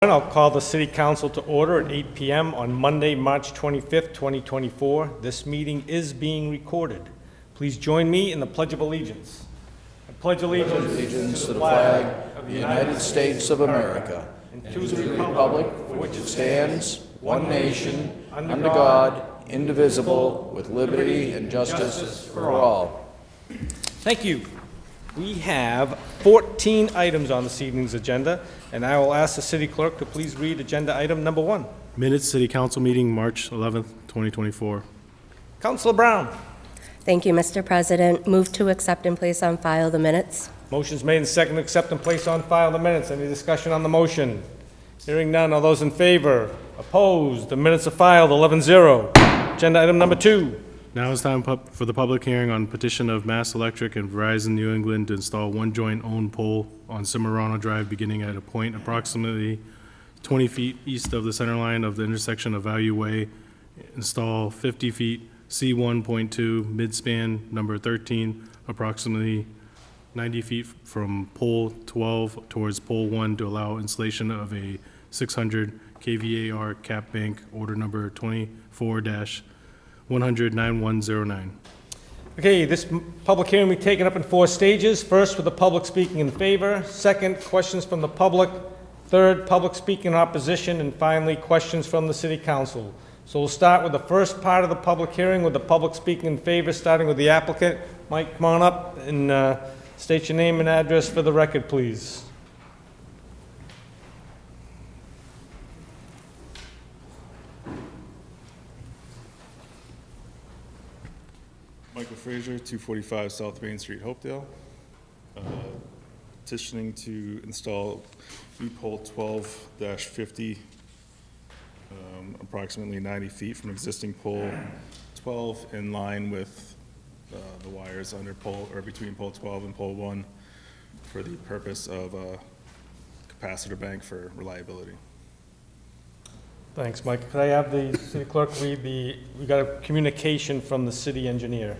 I'll call the City Council to order at 8 p.m. on Monday, March 25th, 2024. This meeting is being recorded. Please join me in the Pledge of Allegiance. I pledge allegiance to the flag of the United States of America and to the republic for which it stands, one nation, under God, indivisible, with liberty and justice for all. Thank you. We have 14 items on this evening's agenda, and I will ask the city clerk to please read agenda item number 1. Minutes City Council meeting March 11th, 2024. Councilor Brown. Thank you, Mr. President. Move to accept and place on file the minutes. Motion's made and seconded to accept and place on file the minutes. Any discussion on the motion? Hearing none. All those in favor? Opposed? The minutes are filed 11-0. Agenda item number 2. Now is time for the public hearing on petition of Mass Electric and Verizon New England to install one joint-owned pole on Cimarrano Drive beginning at a point approximately 20 feet east of the center line of the intersection of Value Way. Install 50 feet C1.2 midspan number 13, approximately 90 feet from pole 12 towards pole 1 to allow installation of a 600 kVAR cap bank, order number 24-100-9109. Okay, this public hearing will be taken up in 4 stages. First, with the public speaking in favor. Second, questions from the public. Third, public speaking in opposition. And finally, questions from the City Council. So we'll start with the first part of the public hearing with the public speaking in favor, starting with the applicant. Mike, come on up and state your name and address for the record, please. Michael Frazier, 245 South Main Street, Hopedale. Petitioning to install E-pole 12-50, approximately 90 feet from existing pole 12, in line with the wires under pole, or between pole 12 and pole 1, for the purpose of a capacitor bank for reliability. Thanks, Mike. Could I have the city clerk read we got a communication from the city engineer.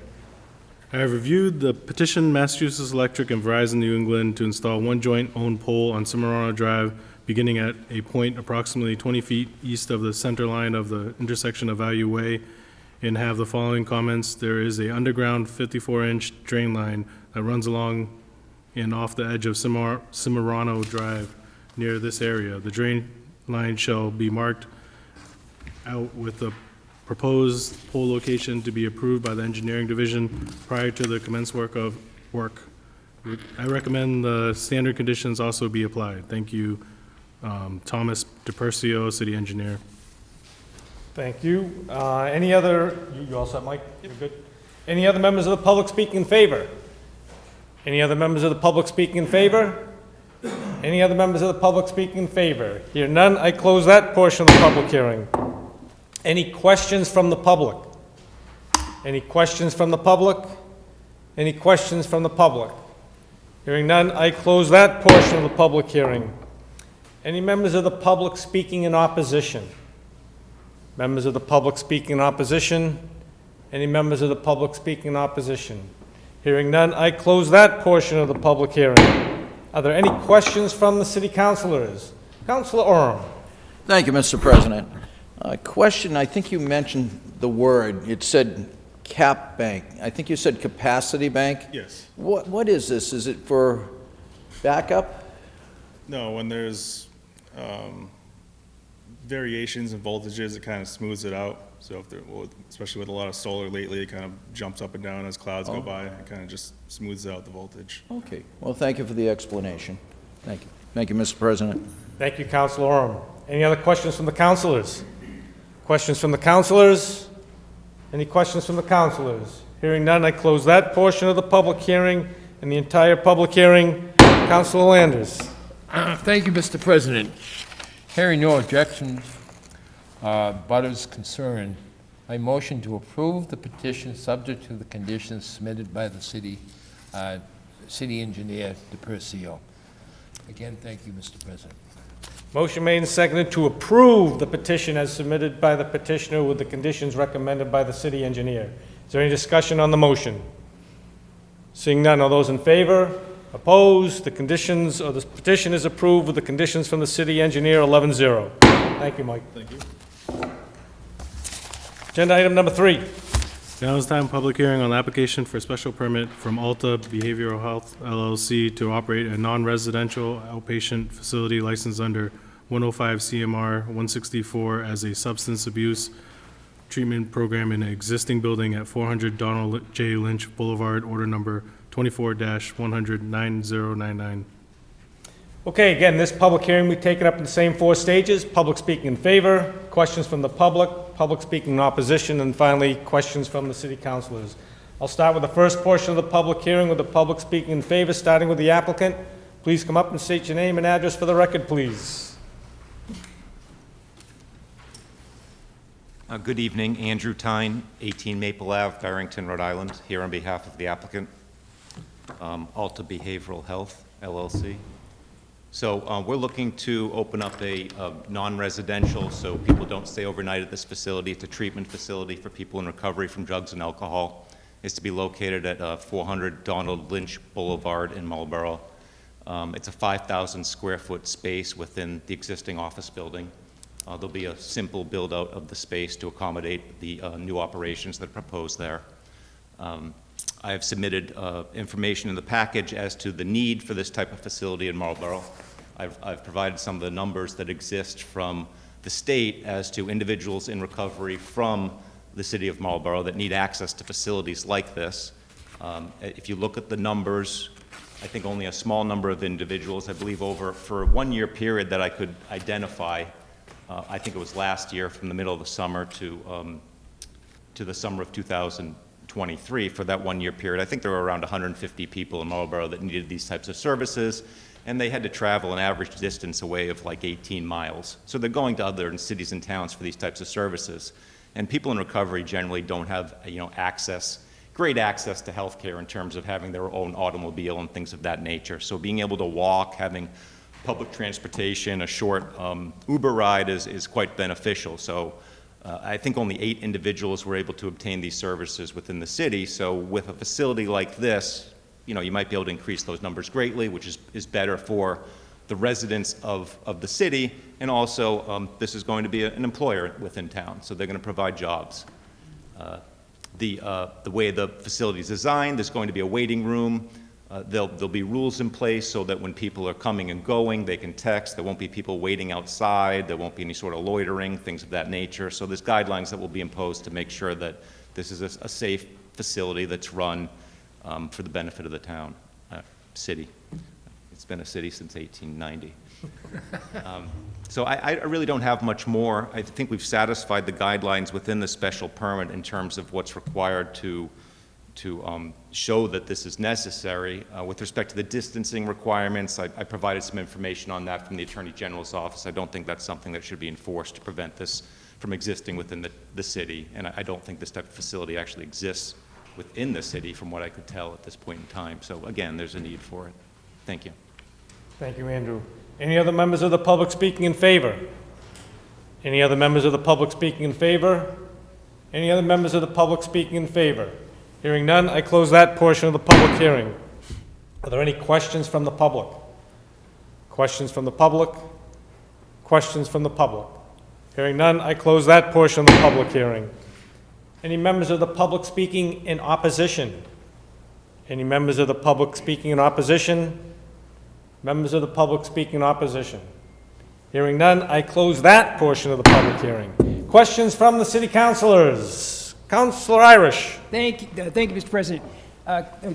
I have reviewed the petition Massachusetts Electric and Verizon New England to install one joint-owned pole on Cimarrano Drive beginning at a point approximately 20 feet east of the center line of the intersection of Value Way, and have the following comments. There is a underground 54-inch drain line that runs along and off the edge of Cimarrano Drive near this area. The drain line shall be marked out with the proposed pole location to be approved by the engineering division prior to the commencement of work. I recommend the standard conditions also be applied. Thank you, Thomas DePercio, city engineer. Thank you. Any other, you all set, Mike? You're good? Any other members of the public speaking in favor? Any other members of the public speaking in favor? Any other members of the public speaking in favor? Hear none, I close that portion of the public hearing. Any questions from the public? Any questions from the public? Any questions from the public? Hearing none, I close that portion of the public hearing. Any members of the public speaking in opposition? Members of the public speaking in opposition? Any members of the public speaking in opposition? Hearing none, I close that portion of the public hearing. Are there any questions from the city councilors? Councilor Orem. Thank you, Mr. President. Question, I think you mentioned the word. It said cap bank. I think you said capacity bank? Yes. What is this? Is it for backup? No, when there's variations in voltages, it kind of smooths it out. So if there, especially with a lot of solar lately, it kind of jumps up and down as clouds go by. It kind of just smooths out the voltage. Okay. Well, thank you for the explanation. Thank you. Thank you, Mr. President. Thank you, Councilor Orem. Any other questions from the councilors? Questions from the councilors? Any questions from the councilors? Hearing none, I close that portion of the public hearing and the entire public hearing. Councilor Landers. Thank you, Mr. President. Hearing no objections, butters concerned, I motion to approve the petition subject to the conditions submitted by the city engineer, DePercio. Again, thank you, Mr. President. Motion made and seconded to approve the petition as submitted by the petitioner with the conditions recommended by the city engineer. Is there any discussion on the motion? Seeing none, all those in favor? Opposed? The conditions, or the petition is approved with the conditions from the city engineer, 11-0. Thank you, Mike. Thank you. Agenda item number 3. Now is time public hearing on the application for a special permit from Alta Behavioral Health LLC to operate a non-residential outpatient facility licensed under 105 CMR 164 as a substance abuse treatment program in an existing building at 400 Donald J. Lynch Boulevard, order number 24-100-9099. Okay, again, this public hearing, we take it up in the same 4 stages. Public speaking in favor, questions from the public, public speaking in opposition, and finally, questions from the city councilors. I'll start with the first portion of the public hearing with the public speaking in favor, starting with the applicant. Please come up and state your name and address for the record, please. Good evening, Andrew Tyne, 18 Maple Ave, Barrington, Rhode Island, here on behalf of the applicant, Alta Behavioral Health, LLC. So we're looking to open up a non-residential, so people don't stay overnight at this facility. It's a treatment facility for people in recovery from drugs and alcohol. It's to be located at 400 Donald Lynch Boulevard in Marlborough. It's a 5,000 square foot space within the existing office building. There'll be a simple build-out of the space to accommodate the new operations that are proposed there. I have submitted information in the package as to the need for this type of facility in Marlborough. I've provided some of the numbers that exist from the state as to individuals in recovery from the city of Marlborough that need access to facilities like this. If you look at the numbers, I think only a small number of individuals, I believe for a 1-year period that I could identify, I think it was last year from the middle of the summer to the summer of 2023, for that 1-year period. I think there were around 150 people in Marlborough that needed these types of services, and they had to travel an average distance away of like 18 miles. So they're going to other cities and towns for these types of services. And people in recovery generally don't have, great access to health care in terms of having their own automobile and things of that nature. So being able to walk, having public transportation, a short Uber ride is quite beneficial. So I think only 8 individuals were able to obtain these services within the city. So with a facility like this, you might be able to increase those numbers greatly, which is better for the residents of the city, and also this is going to be an employer within town, so they're going to provide jobs. The way the facility is designed, there's going to be a waiting room. There'll be rules in place so that when people are coming and going, they can text. There won't be people waiting outside. There won't be any sort of loitering, things of that nature. So there's guidelines that will be imposed to make sure that this is a safe facility that's run for the benefit of the town, city. It's been a city since 1890. So I really don't have much more. I think we've satisfied the guidelines within the special permit in terms of what's required to show that this is necessary. With respect to the distancing requirements, I provided some information on that from the Attorney General's office. I don't think that's something that should be enforced to prevent this from existing within the city, and I don't think this type of facility actually exists within the city from what I could tell at this point in time. So again, there's a need for it. Thank you. Thank you, Andrew. Any other members of the public speaking in favor? Any other members of the public speaking in favor? Any other members of the public speaking in favor? Hearing none, I close that portion of the public hearing. Are there any questions from the public? Questions from the public? Questions from the public? Hearing none, I close that portion of the public hearing. Any members of the public speaking in opposition? Any members of the public speaking in opposition? Members of the public speaking in opposition? Hearing none, I close that portion of the public hearing. Questions from the city councilors? Councilor Irish. Thank you, Mr. President.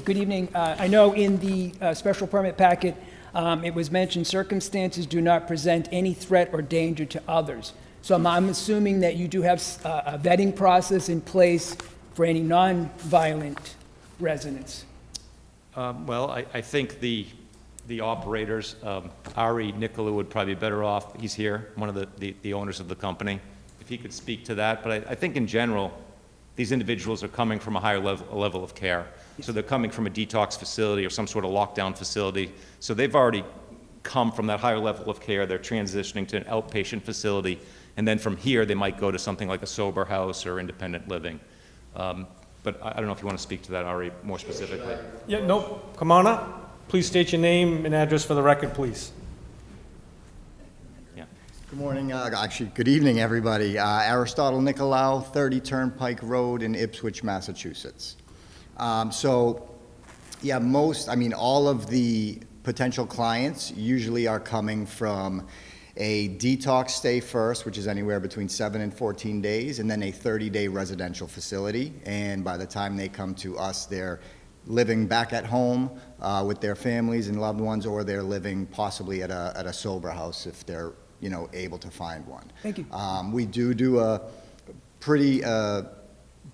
Good evening. I know in the special permit packet, it was mentioned circumstances do not present any threat or danger to others. So I'm assuming that you do have a vetting process in place for any non-violent residents. Well, I think the operators, Ari Nicola would probably be better off. He's here, one of the owners of the company, if he could speak to that. But I think in general, these individuals are coming from a higher level of care. So they're coming from a detox facility or some sort of lockdown facility. So they've already come from that higher level of care. They're transitioning to an outpatient facility. And then from here, they might go to something like a sober house or independent living. But I don't know if you want to speak to that, Ari, more specifically. Yeah, no, come on up. Please state your name and address for the record, please. Yeah. Good morning, actually, good evening, everybody. Aristotle Nicolau, 30 Turnpike Road in Ipswich, Massachusetts. Yeah, all of the potential clients usually are coming from a detox stay first, which is anywhere between 7 and 14 days, and then a 30-day residential facility. And by the time they come to us, they're living back at home with their families and loved ones, or they're living possibly at a sober house if they're able to find one. Thank you. We do a pretty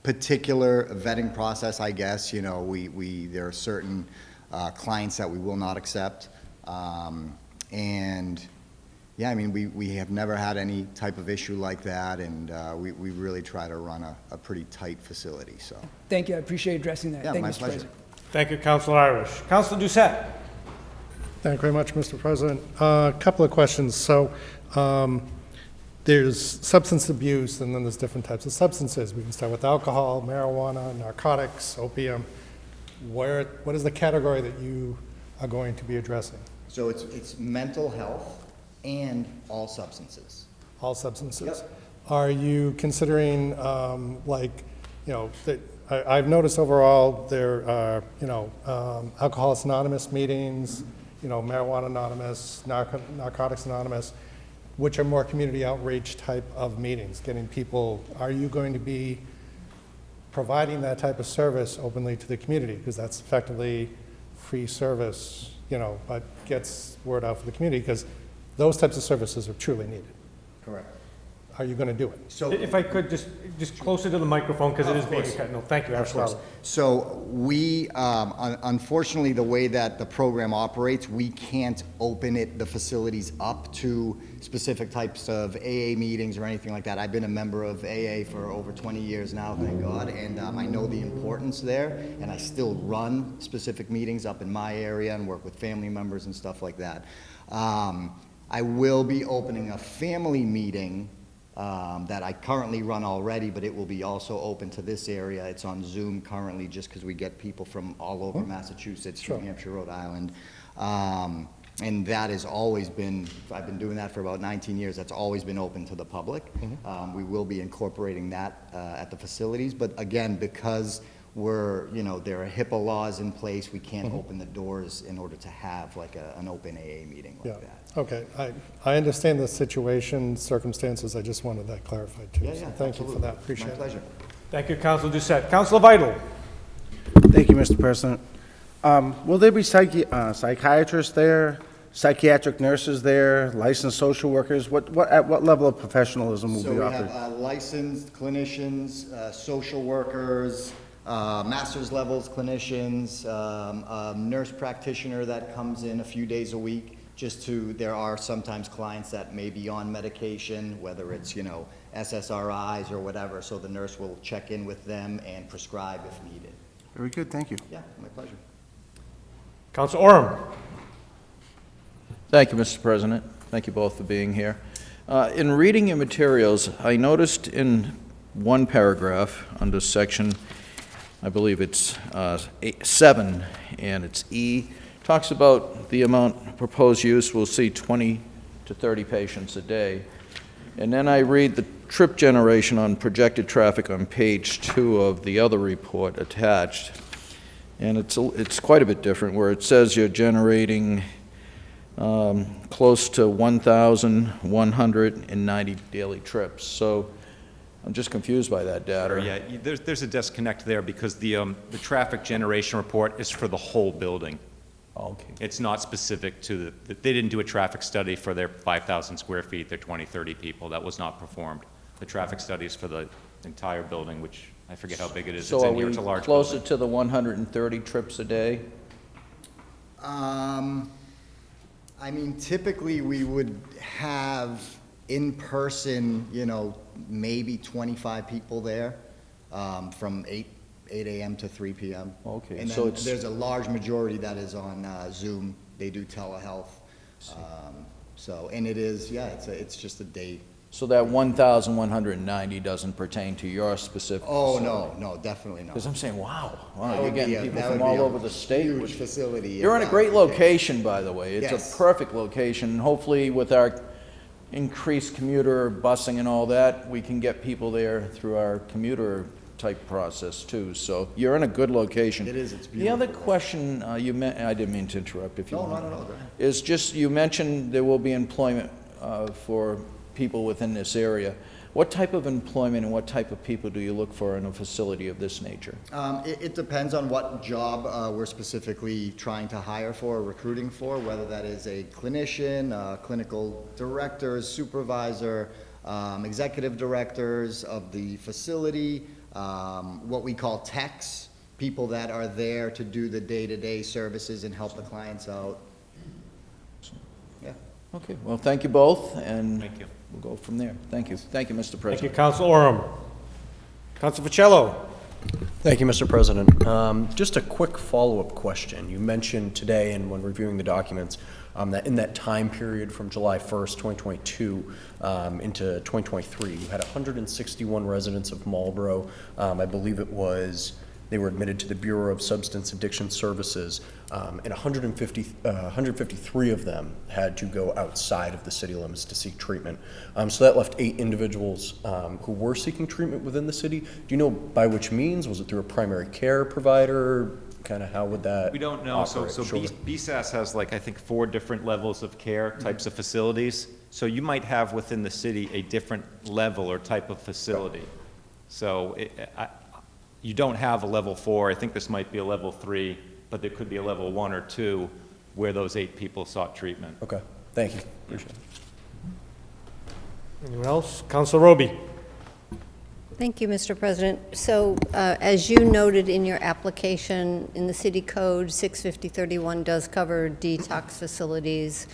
particular vetting process, I guess. There are certain clients that we will not accept, and yeah, we have never had any type of issue like that, and we really try to run a pretty tight facility. So Thank you. I appreciate addressing that. yeah, Thank my you, Mr. pleasure. President. Thank you, Councilor Irish. Councilor Doucette. Thank you very much, Mr. President. A couple of questions. So there's substance abuse, and then there's different types of substances. We can start with alcohol, marijuana, narcotics, opium. What is the category that you are going to be addressing? So it's mental health and all substances. All substances? Yep. Are you considering, I've noticed overall there are, Alcoholics Anonymous meetings, Marijuana Anonymous, Narcotics Anonymous, which are more community outreach type of meetings, getting people, are you going to be providing that type of service openly to the community? Because that's effectively free service, but gets word out for the community, because those types of services are truly needed. Correct. Are you going to do it? So If I could, just closer to the microphone, because it is being cut. No, thank you, of course. Aristotle. So we, unfortunately, the way that the program operates, we can't open the facilities up to specific types of AA meetings or anything like that. I've been a member of AA for over 20 years now, thank God, and I know the importance there, and I still run specific meetings up in my area and work with family members and stuff like that. I will be opening a family meeting that I currently run already, but it will be also open to this area. It's on Zoom currently, just because we get people from all over Massachusetts, New Hampshire, Rhode Island. And that has always been, I've been doing that for about 19 years, that's always been open to the public. We will be incorporating that at the facilities, but again, because there are HIPAA laws in place, we can't open the doors in order to have like an open AA meeting like that. Okay, I understand the situation, circumstances, I just wanted that clarified too. Yeah, So yeah, thank you for absolutely. that, appreciate My it. pleasure. Thank you, Councilor Doucette. Councilor Vital. Thank you, Mr. President. Will there be psychiatrists there, psychiatric nurses there, licensed social workers? At what level of professionalism will So be we offered? have licensed clinicians, social workers, master's levels clinicians, a nurse practitioner that comes in a few days a week. There are sometimes clients that may be on medication, whether it's, SSRIs or whatever, so the nurse will check in with them and prescribe if needed. Very good, thank you. Yeah, my pleasure. Councilor Orem. Thank you, Mr. President. Thank you both for being here. In reading your materials, I noticed in one paragraph under section, I believe it's 7, and it's E, talks about the amount proposed use will see 20 to 30 patients a day. And then I read the trip generation on projected traffic on page 2 of the other report attached. And it's quite a bit different, where it says you're generating close to 1,190 daily trips. So I'm just confused by that data. Yeah, there's a disconnect there because the traffic generation report is for the whole building. Okay. It's not specific to they didn't do a traffic study for their 5,000 square feet, their 20, 30 people. That was not performed. The traffic study is for the entire building, which I forget how big it is. So It's are in here. we It's a large closer building. to the 130 trips a day? Typically we would have in person, maybe 25 people there, from 8 a.m. to 3 p.m. Okay, And so then it's- there's a large majority that is on Zoom. They do telehealth. And it is, it's just a day So that 1,190 doesn't pertain to your specific Oh, facility? no, definitely not. Because I'm saying, wow, That you're would be getting a- people that from would be all a over the state. Huge which- facility. if You're in a that great was the case. location, by the way. It's Yes. a perfect location. Hopefully, with our increased commuter busing and all that, we can get people there through our commuter-type process, too. So you're in a good location. It is, it's The other beautiful. question I didn't mean to interrupt if you No, want. no, go ahead. Is just, you mentioned there will be employment for people within this area. What type of employment and what type of people do you look for in a facility of this nature? It depends on what job we're specifically trying to hire for, or recruiting for, whether that is a clinician, clinical directors, supervisor, executive directors of the facility, what we call techs, people that are there to do the day-to-day services and help the clients out. Yeah. Okay, well, thank you both, and Thank you. we'll go from there. Thank you. Thank you, Mr. Thank you, President. Counsel Orem. Counsel Ficello. Thank you, Mr. President. Just a quick follow-up question. You mentioned today and when reviewing the documents that in that time period from July 1st, 2022 into 2023, you had 161 residents of Marlborough. I believe they were admitted to the Bureau of Substance Addiction Services, and 153 of them had to go outside of the city limits to seek treatment. So that left 8 individuals who were seeking treatment within the city. Do you know by which means? Was it through a primary care provider? Kind of how would that We don't know. So operate? Sure. BSAS has like, I think, 4 different levels of care, types of facilities. So you might have within the city a different level or type of facility. So you don't have a level 4. I think this might be a level 3, but there could be a level 1 or 2 where those 8 people sought treatment. Okay, thank you. Appreciate it. Anyone else? Counsel Roby. Thank you, Mr. President. So, as you noted in your application, in the city code, 65031 does cover detox facilities,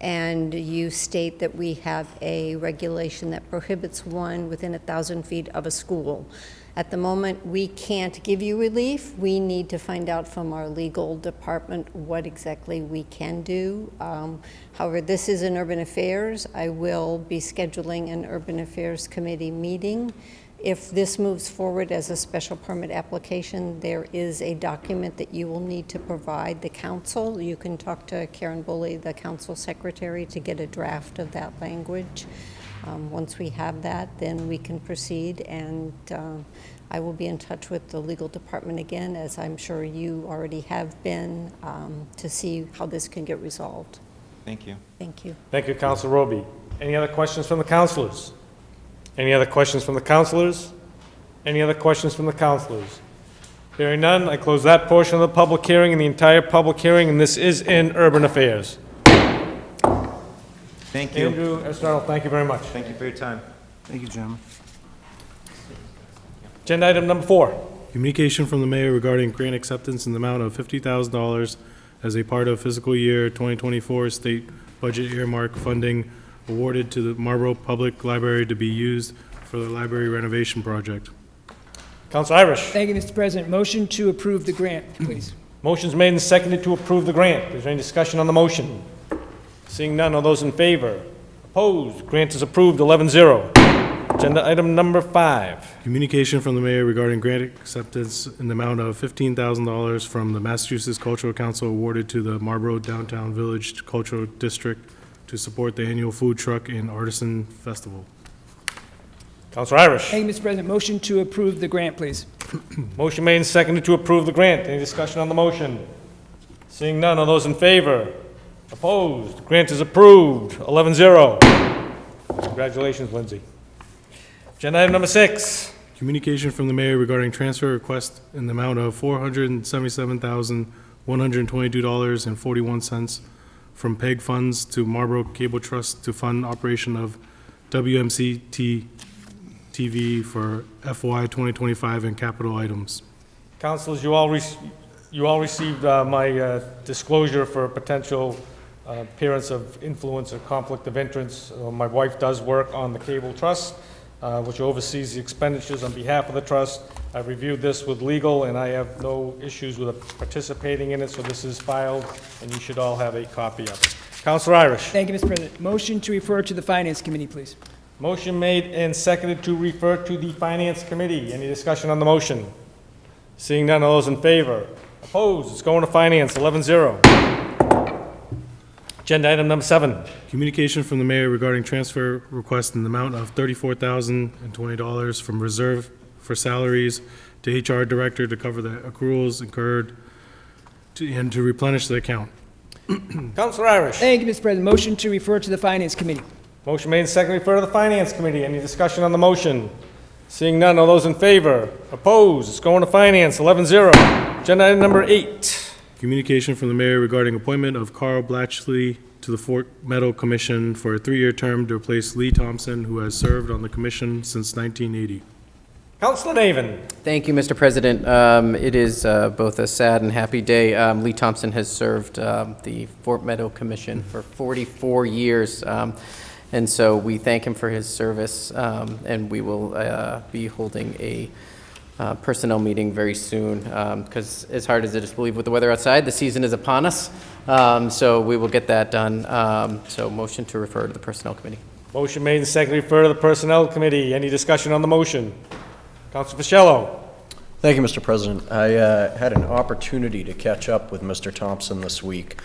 and you state that we have a regulation that prohibits one within 1,000 feet of a school. At the moment, we can't give you relief. We need to find out from our legal department what exactly we can do. However, this is in Urban Affairs. I will be scheduling an Urban Affairs Committee meeting. If this moves forward as a special permit application, there is a document that you will need to provide the council. You can talk to Karen Bully, the council secretary, to get a draft of that language. Once we have that, then we can proceed, and I will be in touch with the legal department again, as I'm sure you already have been, to see how this can get resolved. Thank you. Thank you. Thank you, Counsel Roby. Any other questions from the councilors? Any other questions from the councilors? Any other questions from the councilors? Hearing none, I close that portion of the public hearing and the entire public hearing, and this is in Urban Affairs. Thank you. Andrew Estrell, thank you very much. Thank you for your time. Thank you, gentlemen. Agenda item number 4. Communication from the mayor regarding grant acceptance in the amount of $50,000 as a part of fiscal year 2024 state budget earmark funding awarded to the Marlborough Public Library to be used for the library renovation project. Counsel Irish. Thank you, Mr. President. Motion to approve the grant, please. Motion's made and seconded to approve the grant. Is there any discussion on the motion? Seeing none, all those in favor? Opposed? Grant is approved, 11-0. Agenda item number 5. Communication from the mayor regarding grant acceptance in the amount of $15,000 from the Massachusetts Cultural Council awarded to the Marlborough Downtown Village Cultural District to support the annual food truck and artisan festival. Counsel Irish. Thank you, Mr. President. Motion to approve the grant, please. Motion made and seconded to approve the grant. Any discussion on the motion? Seeing none, all those in favor? Opposed? Grant is approved, 11-0. Congratulations, Lindsay. Agenda item number 6. Communication from the mayor regarding transfer request in the amount of $477,122.41 from PEG funds to Marlborough Cable Trust to fund operation of WMCT-TV for FY 2025 and capital items. Councilors, you all received my disclosure for potential appearance of influence or conflict of interest. My wife does work on the Cable Trust, which oversees the expenditures on behalf of the trust. I've reviewed this with legal, and I have no issues with participating in it, so this is filed, and you should all have a copy of it. Councilor Irish. Thank you, Mr. President. Motion to refer to the Finance Committee, please. Motion made and seconded to refer to the Finance Committee. Any discussion on the motion? Seeing none, all those in favor? Opposed? It's going to Finance, 11-0. Agenda item number 7. Communication from the mayor regarding transfer request in the amount of $34,020 from reserve for salaries to HR director to cover the accruals incurred and to replenish the account. Councilor Irish. Thank you, Mr. President. Motion to refer to the Finance Committee. Motion made and seconded to refer to the Finance Committee. Any discussion on the motion? Seeing none, all those in favor? Opposed? It's going to Finance, 11-0. Agenda item number 8. Communication from the mayor regarding appointment of Carl Blatchley to the Fort Meadow Commission for a 3-year term to replace Lee Thompson, who has served on the commission since 1980. Councilor Naven. Thank you, Mr. President. It is both a sad and happy day. Lee Thompson has served the Fort Meadow Commission for 44 years, and so we thank him for his service, and we will be holding a personnel meeting very soon, because as hard as it is to believe with the weather outside, the season is upon us, so we will get that done. So motion to refer to the Personnel Committee. Motion made and seconded to refer to the Personnel Committee. Any discussion on the motion? Councilor Fischello. Thank you, Mr. President. I had an opportunity to catch up with Mr. Thompson this week.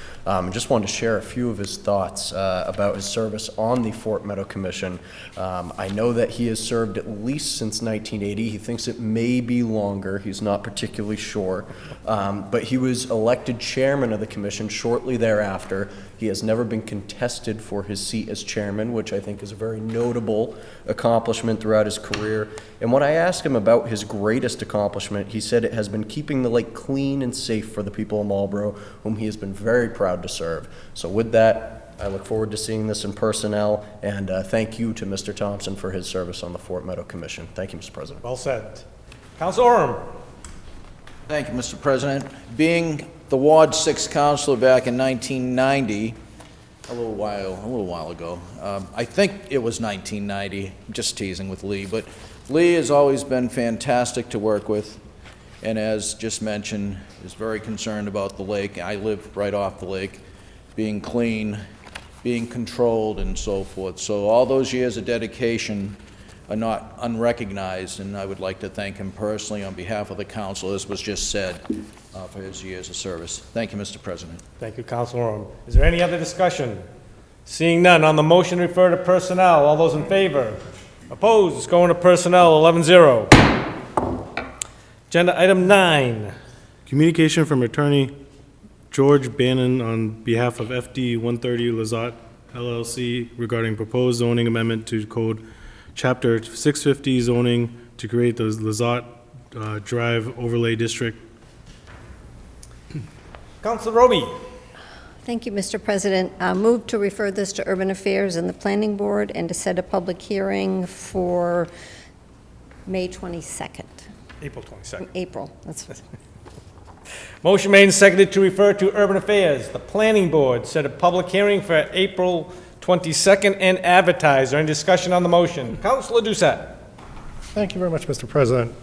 Just wanted to share a few of his thoughts about his service on the Fort Meadow Commission. I know that he has served at least since 1980. He thinks it may be longer. He's not particularly sure. But he was elected chairman of the commission shortly thereafter. He has never been contested for his seat as chairman, which I think is a very notable accomplishment throughout his career. And when I asked him about his greatest accomplishment, he said it has been keeping the lake clean and safe for the people of Marlborough, whom he has been very proud to serve. So with that, I look forward to seeing this in personnel, and thank you to Mr. Thompson for his service on the Fort Meadow Commission. Thank you, Mr. President. Well said. Councilor Orem. Thank you, Mr. President. Being the Ward 6 councilor back in 1990, a little while ago, I think it was 1990, just teasing with Lee, but Lee has always been fantastic to work with, and as just mentioned, is very concerned about the lake. I live right off the lake, being clean, being controlled, and so forth. So all those years of dedication are not unrecognized, and I would like to thank him personally on behalf of the council, as was just said, for his years of service. Thank you, Mr. President. Thank you, Councilor Orem. Is there any other discussion? Seeing none, on the motion to refer to personnel, all those in favor? Opposed? It's going to personnel, 11-0. Agenda item 9. Communication from Attorney George Bannon on behalf of FD 130 Lazat LLC regarding proposed zoning amendment to Code Chapter 650 zoning to create the Lazat Drive Overlay District. Councilor Roby. Thank you, Mr. President. Move to refer this to Urban Affairs and the Planning Board and to set a public hearing for May 22nd. April 22nd. April, that's Motion made and seconded to refer to Urban Affairs. The Planning Board set a public hearing for April 22nd and advertised. Is there any discussion on the motion? Councilor Doucette. Thank you very much, Mr. President.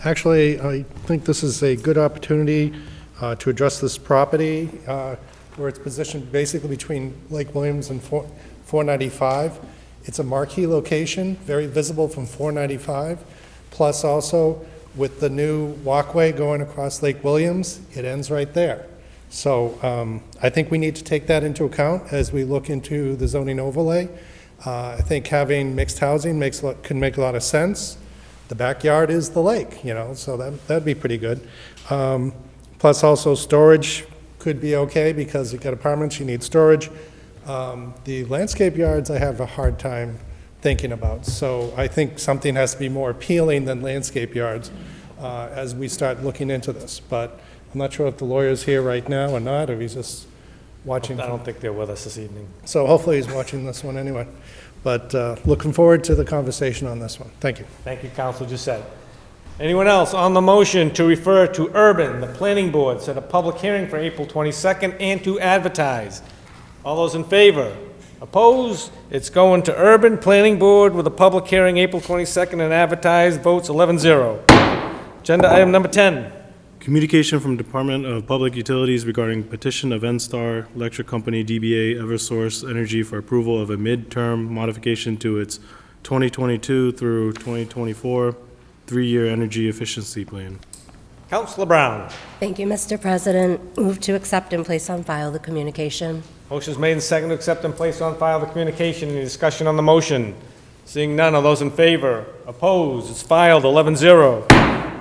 Actually, I think this is a good opportunity to address this property where it's positioned basically between Lake Williams and 495. It's a marquee location, very visible from 495. Plus also with the new walkway going across Lake Williams, it ends right there. So I think we need to take that into account as we look into the zoning overlay. I think having mixed housing can make a lot of sense. The backyard is the lake, you know, so that'd be pretty good. Plus also storage could be okay because you've got apartments, you need storage. The landscape yards I have a hard time thinking about. So I think something has to be more appealing than landscape yards as we start looking into this. But I'm not sure if the lawyer's here right now or not, or he's just watching. I don't think they're with us this evening. So hopefully he's watching this one anyway. But looking forward to the conversation on this one. Thank you. Thank you, Councilor Doucette. Anyone else on the motion to refer to Urban? The Planning Board set a public hearing for April 22nd and to advertise. All those in favor? Opposed? It's going to Urban Planning Board with a public hearing April 22nd and advertised. Votes 11-0. Agenda item number 10. Communication from Department of Public Utilities regarding petition of NSTAR Electric Company DBA Eversource Energy for approval of a midterm modification to its 2022 through 2024 three-year energy efficiency plan. Councilor Brown. Thank you, Mr. President. Move to accept and place on file the communication. Motion is made and seconded to accept and place on file the communication. Any discussion on the motion? Seeing none, all those in favor? Opposed? It's filed 11-0.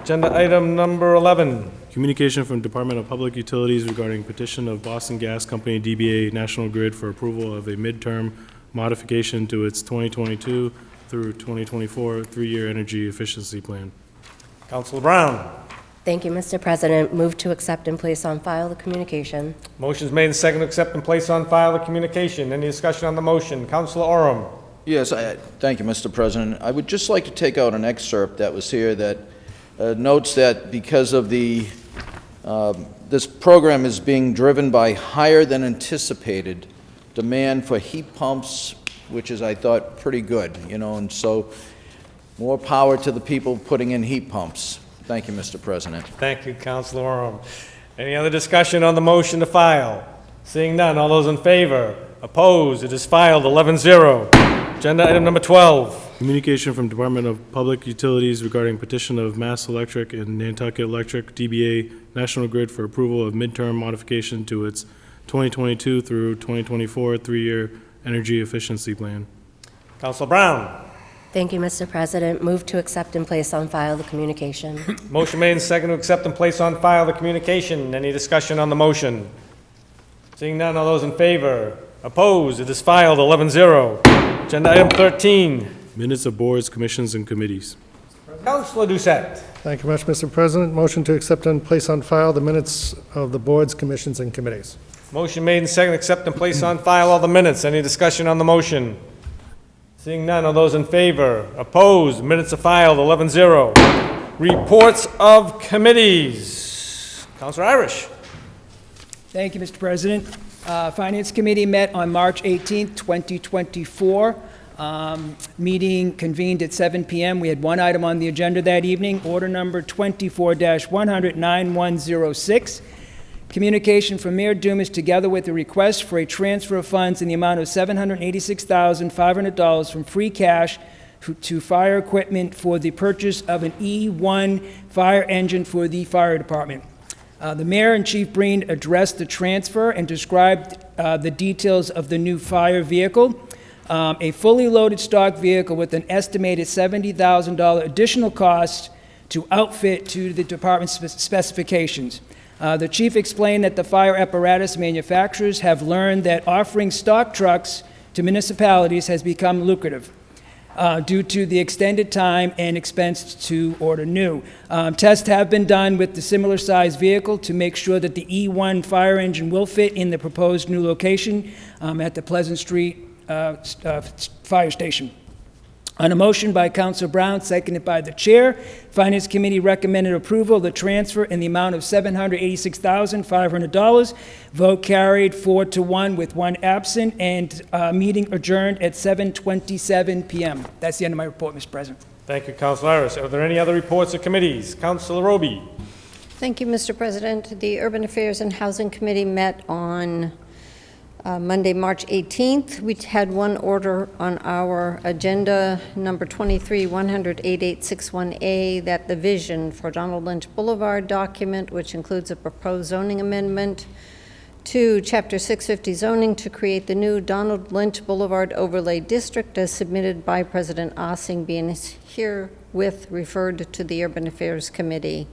Agenda item number 11. Communication from Department of Public Utilities regarding petition of Boston Gas Company DBA National Grid for approval of a midterm modification to its 2022 through 2024 three-year energy efficiency plan. Councilor Brown. Thank you, Mr. President. Move to accept and place on file the communication. Motion is made and seconded to accept and place on file the communication. Any discussion on the motion? Councilor Oram. Yes, thank you, Mr. President. I would just like to take out an excerpt that was here that notes that because of this program is being driven by higher than anticipated demand for heat pumps, which is, I thought, pretty good, and so more power to the people putting in heat pumps. Thank you, Mr. President. Thank you, Councilor Oram. Any other discussion on the motion to file? Seeing none, all those in favor? Opposed? It is filed 11-0. Agenda item number 12. Communication from Department of Public Utilities regarding petition of Mass Electric and Nantucket Electric DBA National Grid for approval of midterm modification to its 2022 through 2024 three-year energy efficiency plan. Councilor Brown. Thank you, Mr. President. Move to accept and place on file the communication. Motion made and seconded to accept and place on file the communication. Any discussion on the motion? Seeing none, all those in favor? Opposed? It is filed 11-0. Agenda item 13. Minutes of boards, commissions, and committees. Councilor Doucette. Thank you much, Mr. President. Motion to accept and place on file the minutes of the boards, commissions, and committees. Motion made and seconded, accept and place on file all the minutes. Any discussion on the motion? Seeing none, all those in favor? Opposed? Minutes are filed 11-0. Reports of committees. Councilor Irish. Thank you, Mr. President. Finance Committee met on March 18th, 2024. Meeting convened at 7 p.m. We had one item on the agenda that evening, order number 24-100-9106. Communication from Mayor Dumas together with a request for a transfer of funds in the amount of $786,500 from free cash to fire equipment for the purchase of an E1 fire engine for the fire department. The mayor and Chief Breen addressed the transfer and described the details of the new fire vehicle. A fully loaded stock vehicle with an estimated $70,000 additional cost to outfit to the department's specifications. The chief explained that the fire apparatus manufacturers have learned that offering stock trucks to municipalities has become lucrative due to the extended time and expense to order new. Tests have been done with the similar size vehicle to make sure that the E1 fire engine will fit in the proposed new location at the Pleasant Street Fire Station. On a motion by Councilor Brown, seconded by the chair, Finance Committee recommended approval of the transfer in the amount of $786,500. Vote carried 4-1 with one absent, and meeting adjourned at 7:27 p.m. That's the end of my report, Mr. President. Thank you, Councilor Irish. Are there any other reports of committees? Councilor Roby. Thank you, Mr. President. The Urban Affairs and Housing Committee met on Monday, March 18th. We had one order on our agenda, number 23-100-8861A, that the vision for Donald Lynch Boulevard document, which includes a proposed zoning amendment to Chapter 650 zoning to create the new Donald Lynch Boulevard Overlay District as submitted by President Ossing, being herewith referred to the Urban Affairs Committee.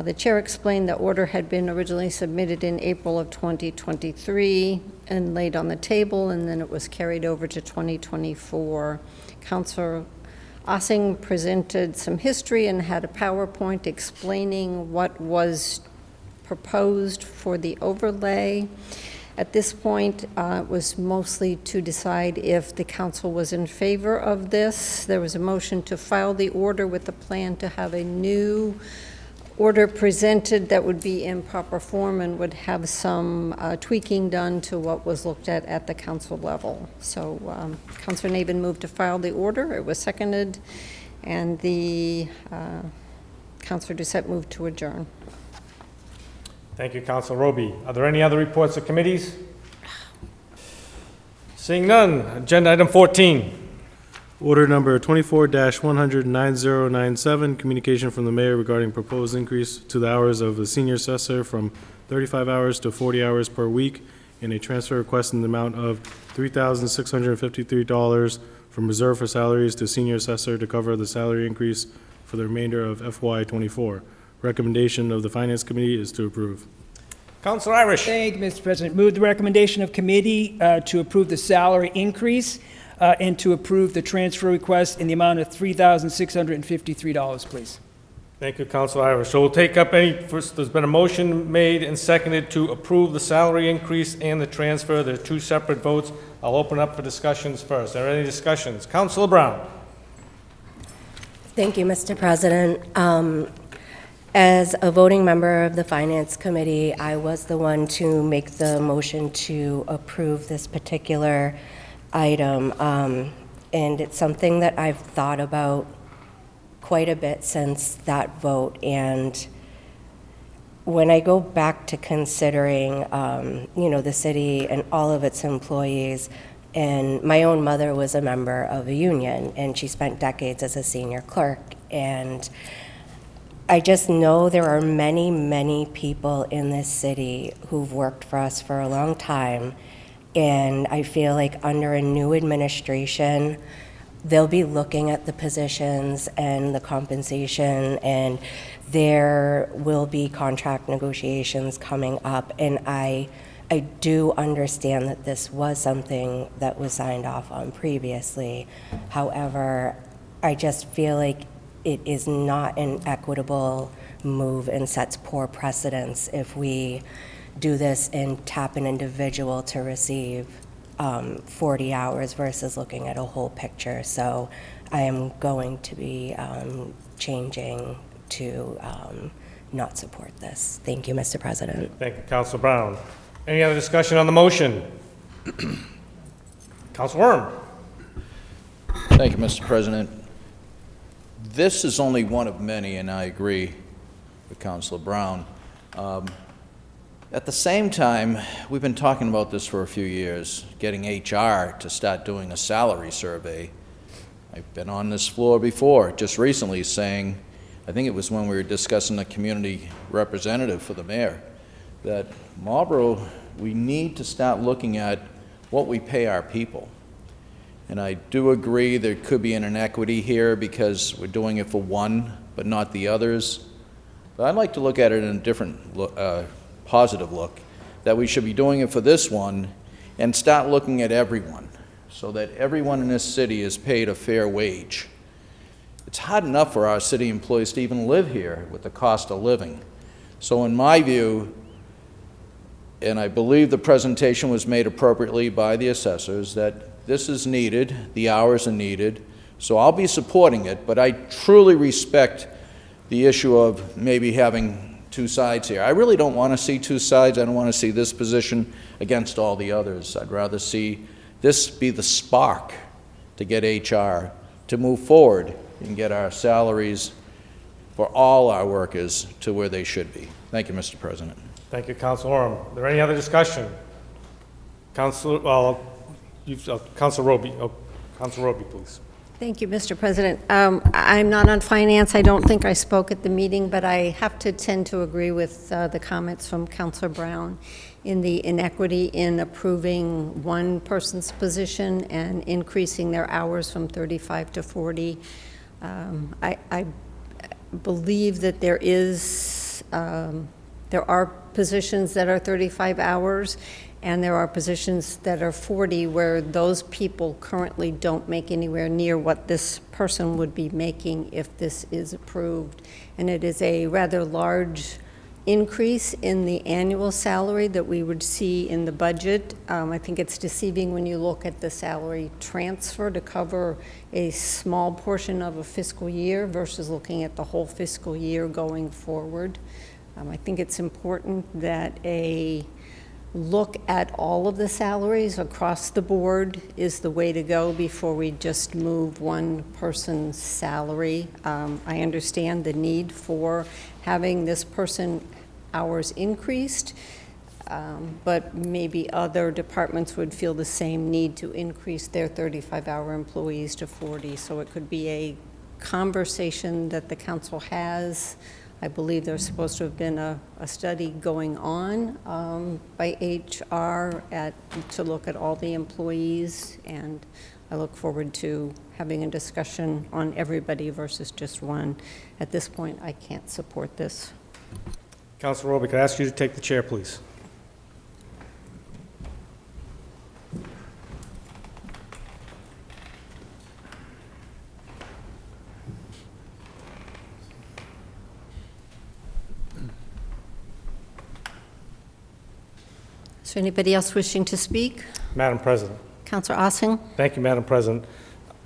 The chair explained the order had been originally submitted in April of 2023 and laid on the table, and then it was carried over to 2024. Councilor Ossing presented some history and had a PowerPoint explaining what was proposed for the overlay. At this point, it was mostly to decide if the council was in favor of this. There was a motion to file the order with the plan to have a new order presented that would be in proper form and would have some tweaking done to what was looked at the council level. So Councilor Navin moved to file the order. It was seconded, and the Councilor Doucette moved to adjourn. Thank you, Council Roby. Are there any other reports of committees? Seeing none, agenda item 14. Order number 24-100-9097, communication from the mayor regarding proposed increase to the hours of the senior assessor from 35 hours to 40 hours per week, and a transfer request in the amount of $3,653 from reserve for salaries to senior assessor to cover the salary increase for the remainder of FY24. Recommendation of the Finance Committee is to approve. Councilor Irish. Thank you, Mr. President. Move the recommendation of committee to approve the salary increase and to approve the transfer request in the amount of $3,653, please. Thank you, Councilor Irish. So we'll take up first, there's been a motion made and seconded to approve the salary increase and the transfer. There are two separate votes. I'll open up for discussions first. Are there any discussions? Councilor Brown. Thank you, Mr. President. As a voting member of the Finance Committee, I was the one to make the motion to approve this particular item, and it's something that I've thought about quite a bit since that vote. And when I go back to considering, the city and all of its employees, and my own mother was a member of a union, and she spent decades as a senior clerk, and I just know there are many, many people in this city who've worked for us for a long time. And I feel like under a new administration, they'll be looking at the positions and the compensation, and there will be contract negotiations coming up. And I do understand that this was something that was signed off on previously. However, I just feel like it is not an equitable move and sets poor precedents if we do this and tap an individual to receive 40 hours versus looking at a whole picture. So I am going to be changing to not support this. Thank you, Mr. President. Thank you, Councilor Brown. Any other discussion on the motion? Councilor Worm. Thank you, Mr. President. This is only one of many, and I agree with Councilor Brown. At the same time, we've been talking about this for a few years, getting HR to start doing a salary survey. I've been on this floor before, just recently saying, I think it was when we were discussing the community representative for the mayor, that Marlborough, we need to start looking at what we pay our people. And I do agree there could be an inequity here because we're doing it for one, but not the others. But I'd like to look at it in a different look, positive look, that we should be doing it for this one and start looking at everyone so that everyone in this city is paid a fair wage. It's hard enough for our city employees to even live here with the cost of living. So in my view, and I believe the presentation was made appropriately by the assessors, that this is needed, the hours are needed, so I'll be supporting it, but I truly respect the issue of maybe having two sides here. I really don't want to see two sides. I don't want to see this position against all the others. I'd rather see this be the spark to get HR to move forward and get our salaries for all our workers to where they should be. Thank you, Mr. President. Thank you, Councilor Orm. Is there any other discussion? Councilor Roby. Councilor Roby, please. Thank you, Mr. President. I'm not on finance. I don't think I spoke at the meeting, but I have to tend to agree with the comments from Councilor Brown in the inequity in approving one person's position and increasing their hours from 35 to 40. I believe that there are positions that are 35 hours, and there are positions that are 40 where those people currently don't make anywhere near what this person would be making if this is approved. And it is a rather large increase in the annual salary that we would see in the budget. I think it's deceiving when you look at the salary transfer to cover a small portion of a fiscal year versus looking at the whole fiscal year going forward. I think it's important that a look at all of the salaries across the board is the way to go before we just move one person's salary. I understand the need for having this person hours increased, but maybe other departments would feel the same need to increase their 35-hour employees to 40. So it could be a conversation that the council has. I believe there's supposed to have been a study going on by HR to look at all the employees, and I look forward to having a discussion on everybody versus just one. At this point, I can't support this. Councilor Roby, could I ask you to take the chair, please? Is there anybody else wishing to speak? Madam President. Councilor Ossing? Thank you, Madam President.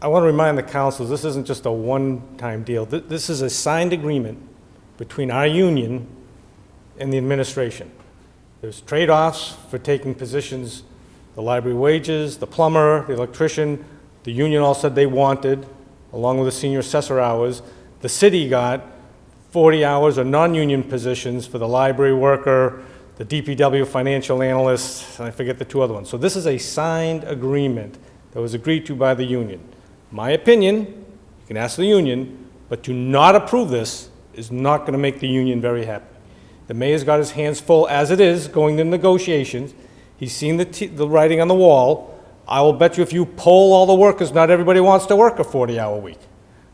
I want to remind the council, this isn't just a one-time deal. This is a signed agreement between our union and the administration. There's trade-offs for taking positions, the library wages, the plumber, the electrician. The union all said they wanted, along with the senior assessor hours. The city got 40 hours of non-union positions for the library worker, the DPW financial analyst, and I forget the two other ones. So this is a signed agreement that was agreed to by the union. My opinion, you can ask the union, but to not approve this is not going to make the union very happy. The mayor's got his hands full as it is going to negotiations. He's seen the writing on the wall. I will bet you if you poll all the workers, not everybody wants to work a 40-hour week.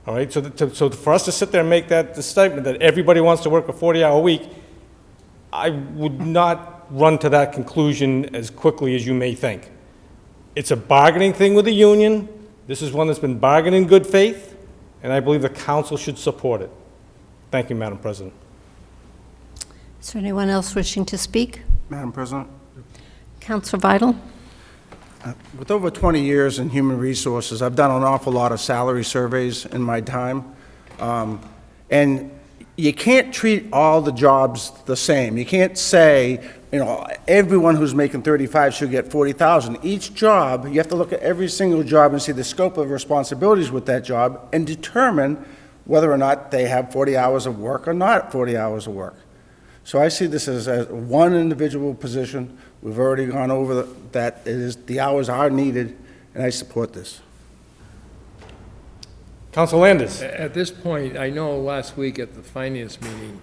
All right, so for us to sit there and make that statement that everybody wants to work a 40-hour week, I would not run to that conclusion as quickly as you may think. It's a bargaining thing with the union. This is one that's been bargained in good faith, and I believe the council should support it. Thank you, Madam President. Is there anyone else wishing to speak? Madam President? Councilor Vidal? With over 20 years in human resources, I've done an awful lot of salary surveys in my time. And you can't treat all the jobs the same. You can't say, you know, everyone who's making 35 should get 40,000. Each job, you have to look at every single job and see the scope of responsibilities with that job and determine whether or not they have 40 hours of work or not 40 hours of work. So I see this as one individual position. We've already gone over that. The hours are needed, and I support this. Councilor Landis. At this point, I know last week at the finance meeting,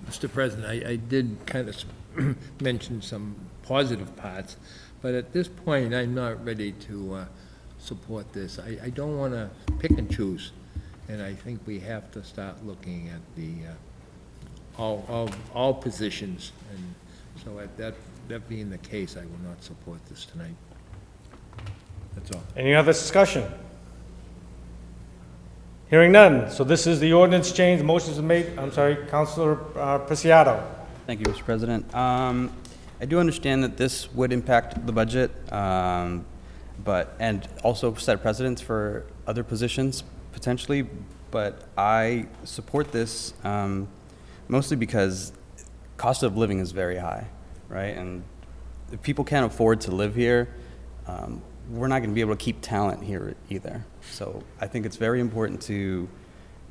Mr. President, I did kind of mention some positive parts, but at this point, I'm not ready to support this. I don't want to pick and choose, and I think we have to start looking at the all positions, and so at that being the case, I will not support this tonight. That's all. Any other discussion? Hearing none. So this is the ordinance change. Motions are made. I'm sorry, Councilor Preciado. Thank you, Mr. President. I do understand that this would impact the budget, and also set precedents for other positions potentially. But I support this mostly because cost of living is very high, right? And if people can't afford to live here, we're not going to be able to keep talent here either. So I think it's very important to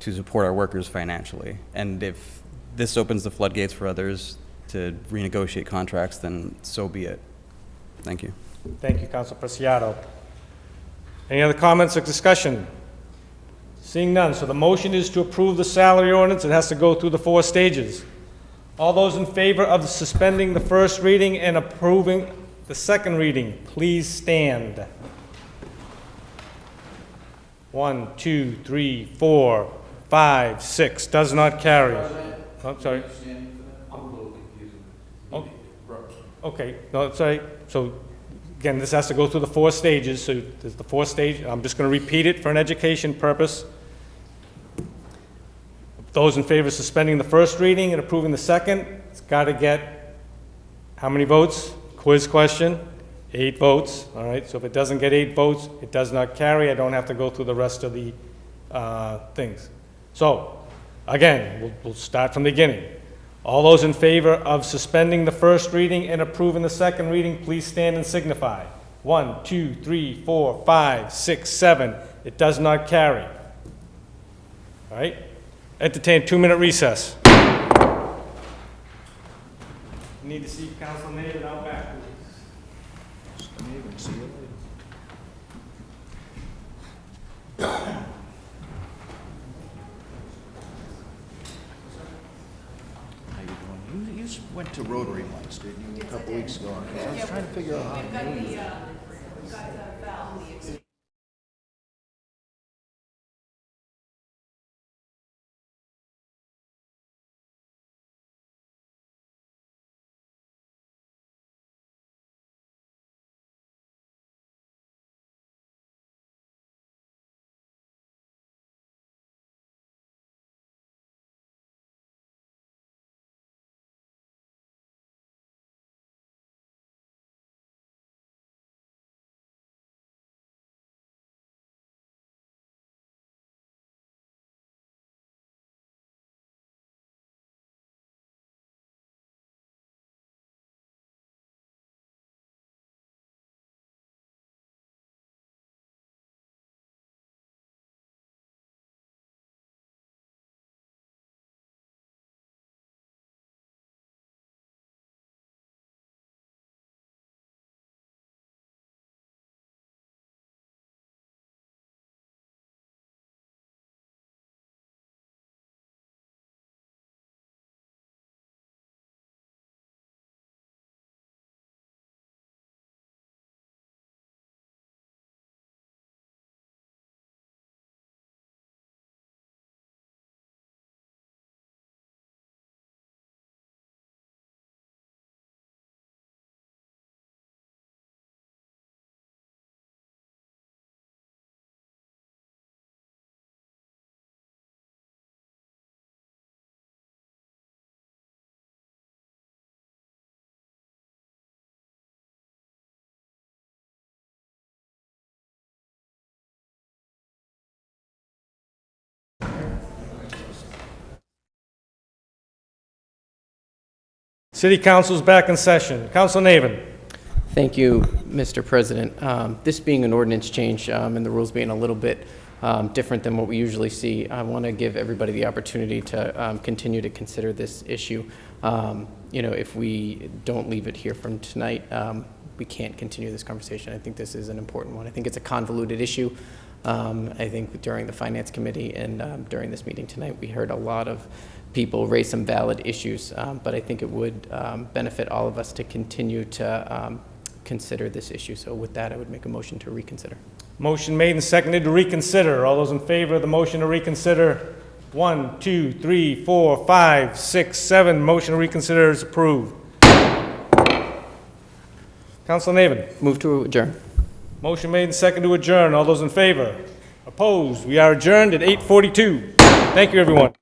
support our workers financially. And if this opens the floodgates for others to renegotiate contracts, then so be it. Thank you. Thank you, Councilor Preciado. Any other comments or discussion? Seeing none. So the motion is to approve the salary ordinance. It has to go through the 4 stages. All those in favor of suspending the first reading and approving the second reading, please stand. 1, 2, 3, 4, 5, 6. Does not carry. I'm sorry. Okay. No, sorry. So again, this has to go through the 4 stages. So there's the 4 stages. I'm just going to repeat it for an education purpose. Those in favor of suspending the first reading and approving the second, it's got to get how many votes? Quiz question. 8 votes. All right. So if it doesn't get 8 votes, it does not carry. I don't have to go through the rest of the things. So again, we'll start from the beginning. All those in favor of suspending the first reading and approving the second reading, please stand and signify. 1, 2, 3, 4, 5, 6, 7. It does not carry. All right. Entertain 2-minute recess. Need to see Council Naven out back, please. How you doing? You went to Rotary once, didn't you, a couple weeks ago? I was trying to figure out how to do it. City Council's back in session. Council Naven. Thank you, Mr. President. This being an ordinance change and the rules being a little bit different than what we usually see, I want to give everybody the opportunity to continue to consider this issue. If we don't leave it here from tonight, we can't continue this conversation. I think this is an important one. I think it's a convoluted issue. I think during the Finance Committee and during this meeting tonight, we heard a lot of people raise some valid issues, but I think it would benefit all of us to continue to consider this issue. So with that, I would make a motion to reconsider. Motion made and seconded to reconsider. All those in favor of the motion to reconsider? 1, 2, 3, 4, 5, 6, 7. Motion to reconsider is approved. Council Naven. Move to adjourn. Motion made and seconded to adjourn. All those in favor? Opposed? We are adjourned at 8:42. Thank you, everyone.